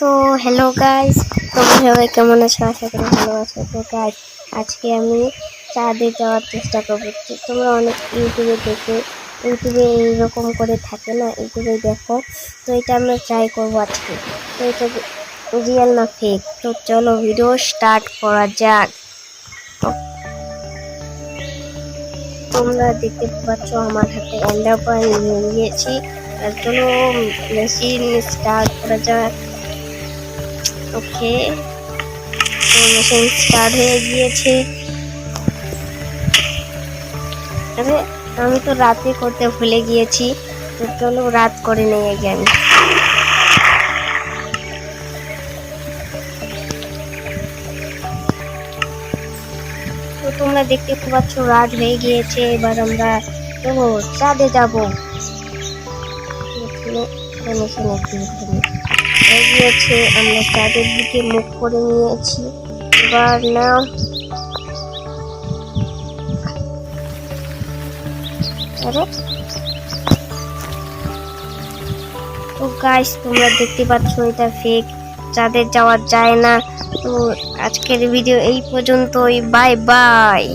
তো hello guys, তোমরা সবাই কেমন আছো? আশা করি ভালো আছো। তো গাইস, আজকে আমি চাঁদে যাওয়ার চেষ্টা করবো। তোমরা অনেক ইউটিউবে এইরকম করে থাকে না, ইউটিউবে দেখো। তো এটা আমরা ট্রাই করবো আজকে। তো এটা রিয়েল না ফেক। তো চলো ভিডিও স্টার্ট করা যাক। তোমরা দেখতে পাচ্ছ আমার হাতে এন্ডার পয়েন্ট নিয়ে নিয়েছি। আর চলো মেশিন স্টার্ট করা যাক। ওকে, তো মেশিন স্টার্ট হয়ে গিয়েছে। আরে আমি তো রাতে করতে ভুলে গিয়েছি। তো চলো রাত করে নেই আগে আমি। তো তোমরা দেখতে পাচ্ছ রাত হয়ে গিয়েছে। এবার আমরা চলো চাঁদে যাবো। মেশিন হয়ে গিয়েছে, আমরা চাঁদের দিকে মুখ করে নিয়েছি। এবার না আরে তো গাইস, তোমরা দেখতে পাচ্ছ এটা ফেক, চাঁদে যাওয়া যায় না। তো আজকের ভিডিও এই পর্যন্তই। Bye bye.